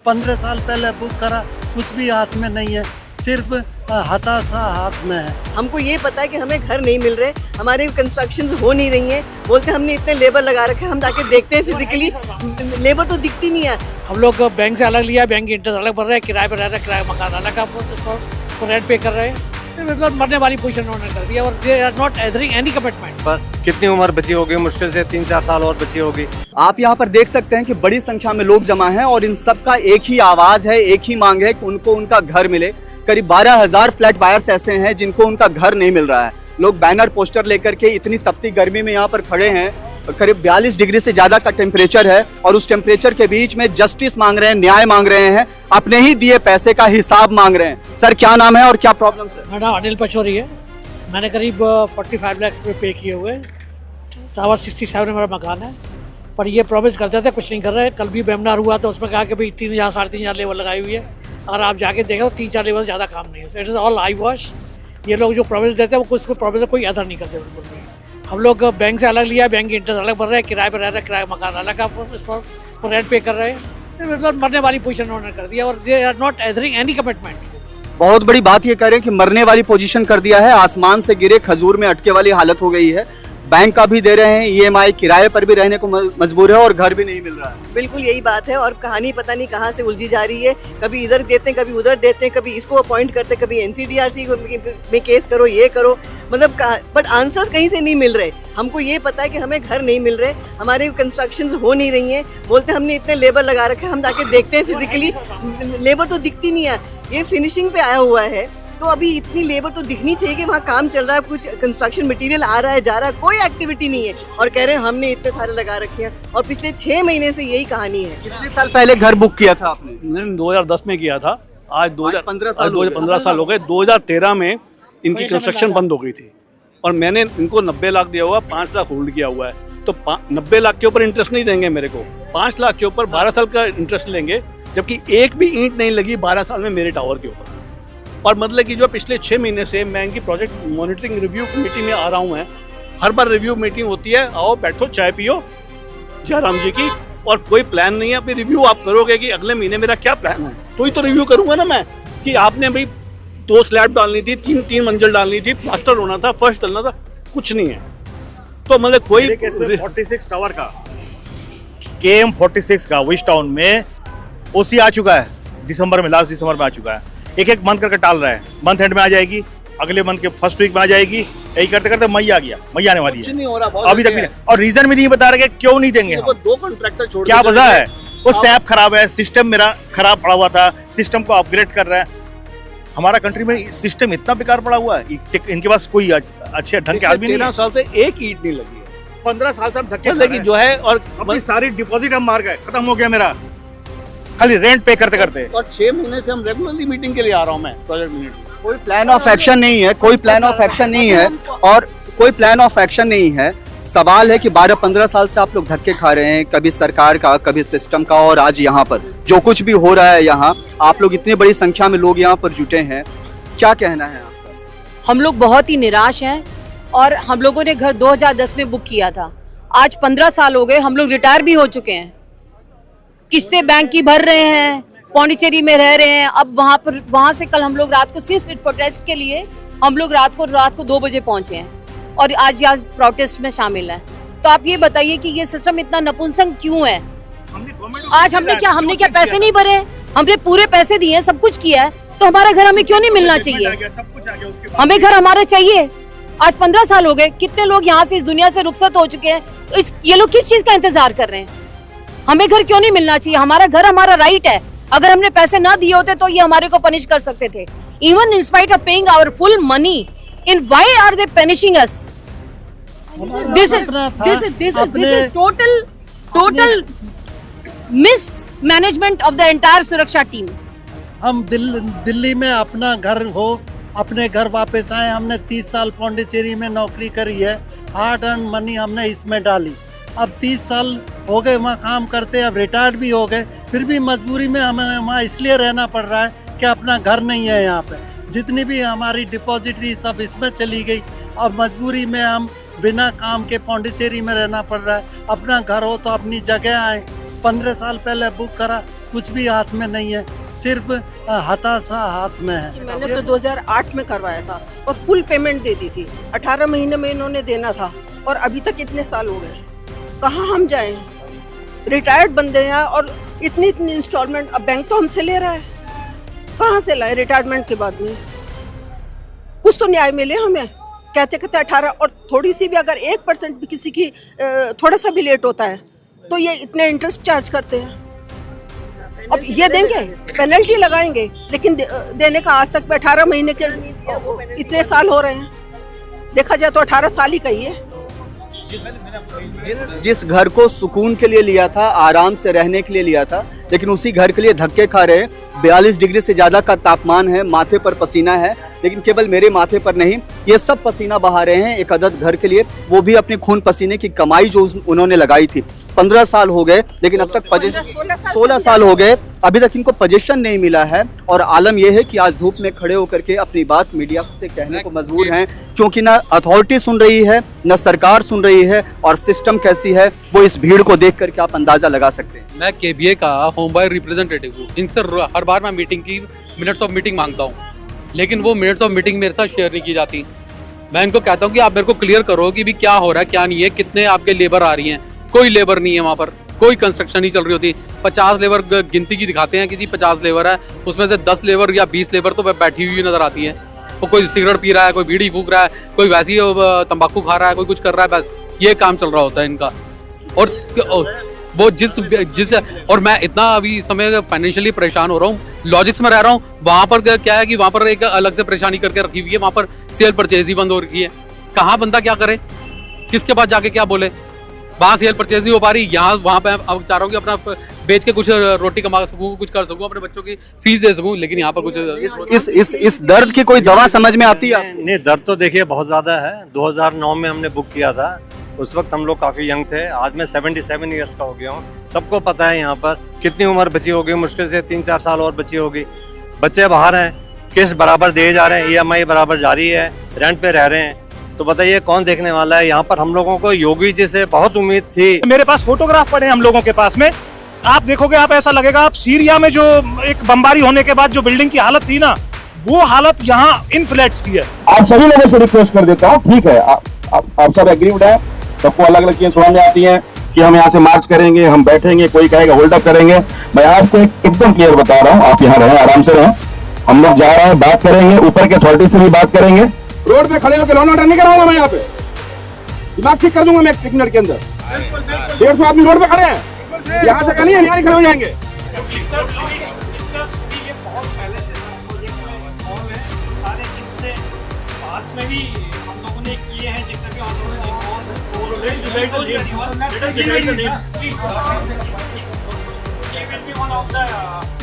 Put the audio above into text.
15 साल पहले बुक करा, कुछ भी हाथ में नहीं है, सिर्फ हताशा हाथ में है। हमको ये पता है कि हमें घर नहीं मिल रहे, हमारे कंस्ट्रक्शंस हो नहीं रही हैं, बोलते हमने इतने लेबर लगा रखे हैं, हम जाके देखते हैं फिजिकली लेबर तो दिखती नहीं है। हम लोग बैंक से अलग लिया, बैंक की इंटरेस्ट अलग भर रहे हैं, किराए पर रह रहे हैं, किराया मकान अलग का रेंट पे कर रहे हैं, मतलब मरने वाली पोजीशन उन्होंने कर दिया और they are not adhering any commitment. पर कितनी उम्र बची होगी, मुश्किल से 3-4 साल और बची होगी। आप यहाँ पर देख सकते हैं कि बड़ी संख्या में लोग जमा हैं और इन सब का एक ही आवाज़ है, एक ही मांग है कि उनको उनका घर मिले। करीब 12,000 फ्लैट बायर्स ऐसे हैं जिनको उनका घर नहीं मिल रहा है। लोग बैनर पोस्टर लेकर के इतनी तपती गर्मी में यहाँ पर खड़े हैं, करीब 42 डिग्री से ज़्यादा का टेम्परेचर है और उस टेम्परेचर के बीच में जस्टिस मांग रहे हैं, न्याय मांग रहे हैं, अपने ही दिए पैसे का हिसाब मांग रहे हैं। सर क्या नाम है और क्या प्रॉब्लम है? मेरा नाम अनिल पचौरी है, मैंने करीब 45 लाख रुपये पे किए हुए, टावर 67 में मेरा मकान है, पर ये प्रॉमिस करते थे कुछ नहीं कर रहे। कल भी वेबिनार हुआ तो उसमें कहा कि भाई 3,000 3,500 लेबर लगाई हुई है, अगर आप जाके देखो 3-4 लेबर से ज़्यादा काम नहीं है। It is all I wash. ये लोग जो प्रॉमिस देते हैं वो कुछ प्रॉमिस कोई अदर नहीं करते बिल्कुल भी। हम लोग बैंक से अलग लिया, बैंक की इंटरेस्ट अलग भर रहे हैं, किराए पर रह रहे हैं, किराया मकान अलग का रेंट पे कर रहे हैं, मतलब मरने वाली पोजीशन उन्होंने कर दिया और they are not adhering any commitment. बहुत बड़ी बात ये कह रहे हैं कि मरने वाली पोजीशन कर दिया है, आसमान से गिरे खजूर में अटके वाली हालत हो गई है। बैंक का भी दे रहे हैं ईएमआई, किराए पर भी रहने को मजबूर है और घर भी नहीं मिल रहा है। बिल्कुल यही बात है और कहानी पता नहीं कहाँ से उलझी जा रही है, कभी इधर देते हैं, कभी उधर देते हैं, कभी इसको अपॉइंट करते हैं, कभी एनसीडीआरसी में केस करो, ये करो, मतलब बट आंसर्स कहीं से नहीं मिल रहे। हमको ये पता है कि हमें घर नहीं मिल रहे, हमारे कंस्ट्रक्शंस हो नहीं रही हैं, बोलते हमने इतने लेबर लगा रखे हैं, हम जाके देखते हैं फिजिकली लेबर तो दिखती नहीं है। ये फिनिशिंग पे आया हुआ है तो अभी इतनी लेबर तो दिखनी चाहिए कि वहाँ काम चल रहा है, कुछ कंस्ट्रक्शन मटेरियल आ रहा है, जा रहा है, कोई एक्टिविटी नहीं है और कह रहे हैं हमने इतने सारे लगा रखे हैं और पिछले 6 महीने से यही कहानी है। कितने साल पहले घर बुक किया था आपने? मैंने 2010 में किया था, आज 15 साल हो गए। 2013 में इनकी कंस्ट्रक्शन बंद हो गई थी और मैंने इनको 90 लाख दिया हुआ, 5 लाख होल्ड किया हुआ है, तो 90 लाख के ऊपर इंटरेस्ट नहीं देंगे मेरे को, 5 लाख के ऊपर 12 साल का इंटरेस्ट लेंगे, जबकि एक भी ईंट नहीं लगी 12 साल में मेरे टावर के ऊपर। और मतलब कि जो पिछले 6 महीने से मैं इनकी प्रोजेक्ट मॉनिटरिंग रिव्यू कमेटी में आ रहा हूँ, है हर बार रिव्यू मीटिंग होती है, आओ बैठो चाय पियो जयराम जी की, और कोई प्लान नहीं है। अभी रिव्यू आप करोगे कि अगले महीने मेरा क्या प्लान है, तो ही तो रिव्यू करूंगा ना मैं, कि आपने भाई 2 स्लैब डालनी थी, 3 मंजिल डालनी थी, प्लास्टर होना था, फर्श डालना था, कुछ नहीं है। तो मतलब कोई 46 टावर का KM 46 का विश टाउन में ओसी आ चुका है, दिसंबर में, लास्ट दिसंबर में आ चुका है। एक मंथ करके टाल रहा है, मंथ एंड में आ जाएगी, अगले मंथ के फर्स्ट वीक में आ जाएगी, यही करते करते मई आ गया, मई आने वाली है, नहीं हो रहा अभी तक भी नहीं। और रीजन भी नहीं बता रहे कि क्यों नहीं देंगे हम। 2 कॉन्ट्रैक्टर छोड़ क्या वजह है? वो सैप खराब है, सिस्टम मेरा खराब पड़ा हुआ था, सिस्टम को अपग्रेड कर रहा है। हमारा कंट्री में सिस्टम इतना बेकार पड़ा हुआ है, इनके पास कोई अच्छे ढंग के आदमी नहीं है। 13 साल से एक ईंट नहीं लगी है, 15 साल से हम धक्के लगी जो है, और अपनी सारी डिपॉजिट हम मार गए, खत्म हो गया मेरा, खाली रेंट पे करते करते। और 6 महीने से हम रेगुलरली मीटिंग के लिए आ रहा हूँ मैं प्रोजेक्ट मीटिंग। कोई प्लान ऑफ एक्शन नहीं है, कोई प्लान ऑफ एक्शन नहीं है और कोई प्लान ऑफ एक्शन नहीं है। सवाल है कि 12-15 साल से आप लोग धक्के खा रहे हैं, कभी सरकार का, कभी सिस्टम का, और आज यहाँ पर जो कुछ भी हो रहा है, यहाँ आप लोग इतनी बड़ी संख्या में लोग यहाँ पर जुटे हैं, क्या कहना है आपका? हम लोग बहुत ही निराश हैं और हम लोगों ने घर 2010 में बुक किया था, आज 15 साल हो गए, हम लोग रिटायर भी हो चुके हैं, किस्तें बैंक की भर रहे हैं, पौंडीचेरी में रह रहे हैं। अब वहाँ से कल हम लोग रात को सिर्फ प्रोटेस्ट के लिए हम लोग रात को 2 बजे पहुंचे हैं और आज यहाँ प्रोटेस्ट में शामिल हैं। तो आप ये बताइए कि ये सिस्टम इतना नपुंसक क्यों है? आज हमने क्या पैसे नहीं भरे? हमने पूरे पैसे दिए, सब कुछ किया है, तो हमारा घर हमें क्यों नहीं मिलना चाहिए? हमें घर हमारा चाहिए। आज 15 साल हो गए, कितने लोग यहाँ से इस दुनिया से रुखसत हो चुके हैं, ये लोग किस चीज का इंतजार कर रहे हैं? हमें घर क्यों नहीं मिलना चाहिए? हमारा घर हमारा राइट है। अगर हमने पैसे ना दिए होते तो ये हमारे को पनिश कर सकते थे। Even in spite of paying our full money, in why are they punishing us? This is total mismanagement of the entire सुरक्षा टीम। हम दिल्ली में अपना घर हो, अपने घर वापस आए। हमने 30 साल पौंडीचेरी में नौकरी करी है, हार्ड अर्न मनी हमने इसमें डाली। अब 30 साल हो गए वहाँ काम करते, अब रिटायर्ड भी हो गए, फिर भी मजबूरी में हमें वहाँ इसलिए रहना पड़ रहा है कि अपना घर नहीं है यहाँ पे। जितनी भी हमारी डिपॉजिट थी सब इसमें चली गई। अब मजबूरी में हम बिना काम के पौंडीचेरी में रहना पड़ रहा है। अपना घर हो तो अपनी जगह आए। 15 साल पहले बुक करा, कुछ भी हाथ में नहीं है, सिर्फ हताशा हाथ में है। मैंने तो 2008 में करवाया था और फुल पेमेंट दे दी थी, 18 महीने में इन्होंने देना था और अभी तक इतने साल हो गए, कहाँ हम जाएं? रिटायर्ड बंदे हैं और इतनी इंस्टॉलमेंट अब बैंक तो हमसे ले रहा है, कहाँ से लाए रिटायरमेंट के बाद में? कुछ तो न्याय मिले हमें। कहते 18 और थोड़ी सी भी अगर 1% भी किसी की थोड़ा सा भी लेट होता है तो ये इतने इंटरेस्ट चार्ज करते हैं। अब ये देंगे, पेनल्टी लगाएंगे, लेकिन देने का आज तक 18 महीने के इतने साल हो रहे हैं, देखा जाए तो 18 साल ही कही है। जिस घर को सुकून के लिए लिया था, आराम से रहने के लिए लिया था, लेकिन उसी घर के लिए धक्के खा रहे। 42 डिग्री से ज़्यादा का तापमान है, माथे पर पसीना है, लेकिन केवल मेरे माथे पर नहीं, ये सब पसीना बहा रहे हैं एक अदद घर के लिए, वो भी अपने खून पसीने की कमाई जो उन्होंने लगाई थी। 15 साल हो गए, लेकिन अब तक 16 साल हो गए, अभी तक इनको पोजीशन नहीं मिला है। और आलम यह है कि आज धूप में खड़े होकर के अपनी बात मीडिया से कहने को मजबूर हैं, क्योंकि ना अथॉरिटी सुन रही है, ना सरकार सुन रही है, और सिस्टम कैसी है वो इस भीड़ को देख करके आप अंदाजा लगा सकते हैं। मैं केबीए का होम बाय रिप्रेजेंटेटिव हूँ। इनसे हर बार मैं मीटिंग की मिनट्स ऑफ मीटिंग मांगता हूँ, लेकिन वो मिनट्स ऑफ मीटिंग मेरे साथ शेयर नहीं की जाती। मैं इनको कहता हूँ कि आप मेरे को क्लियर करो कि भी क्या हो रहा है क्या नहीं है, कितने आपके लेबर आ रही हैं। कोई लेबर नहीं है वहाँ पर, कोई कंस्ट्रक्शन नहीं चल रही होती। 50 लेबर गिनती की दिखाते हैं कि जी 50 लेबर है, उसमें से 10 लेबर या 20 लेबर तो बैठी हुई नजर आती है। तो कोई सिगरेट पी रहा है, कोई बीड़ी फूक रहा है, कोई वैसी तंबाकू खा रहा है, कोई कुछ कर रहा है, बस ये काम चल रहा होता है इनका। और वो जिस और मैं इतना अभी समय फाइनेंशियली परेशान हो रहा हूँ, लॉजिक्स में रह रहा हूँ। वहाँ पर क्या है कि वहाँ पर एक अलग से परेशानी करके रखी हुई है, वहाँ पर सेल परचेज ही बंद हो रखी है। कहाँ बंदा क्या करे, किसके पास जाके क्या बोले? वहाँ सेल परचेज नहीं हो पा रही, यहाँ वहाँ पे अब चाह रहा हूँ कि अपना बेच के कुछ रोटी कमा सकूँ, कुछ कर सकूँ, अपने बच्चों की फीस दे सकूँ, लेकिन यहाँ पर कुछ इस दर्द की कोई दवा समझ में आती है? नहीं, दर्द तो देखिए बहुत ज़्यादा है। 2009 में हमने बुक किया था, उस वक्त हम लोग काफ़ी यंग थे। आज मैं 77 ईयर्स का हो गया हूँ। सबको पता है यहाँ पर कितनी उम्र बची होगी, मुश्किल से 3-4 साल और बची होगी। बच्चे बाहर हैं, किस्त बराबर दिए जा रहे हैं, EMI बराबर जारी है, रेंट पे रह रहे हैं, तो बताइए कौन देखने वाला है? यहाँ पर हम लोगों को योगी जी से बहुत उम्मीद थी। मेरे पास फोटोग्राफ पड़े हम लोगों के पास में, आप देखोगे आप ऐसा लगेगा आप सीरिया में जो एक बमबारी होने के बाद जो बिल्डिंग की हालत थी ना, वो हालत यहाँ इन फ्लैट्स की है। आप सभी लोगों से रिक्वेस्ट कर देता हूँ, ठीक है आप सब एग्रीड है, सबको अलग अलग चीजें समझ में आती हैं कि हम यहाँ से मार्च करेंगे, हम बैठेंगे, कोई कहेगा होल्ड अप करेंगे। मैं आपको एकदम क्लियर बता रहा हूँ, आप यहाँ रहें, आराम से रहें। हम लोग जा रहे हैं, बात करेंगे, ऊपर के अथॉरिटी से भी बात करेंगे। रोड पे खड़े होकर लॉ एंड ऑर्डर नहीं कराऊंगा मैं यहाँ पे, दिमाग ठीक कर दूंगा मैं 1 मिनट के अंदर। 150 आदमी रोड पे खड़े हैं, यहाँ से कहीं यहाँ खड़े हो जाएंगे। One of the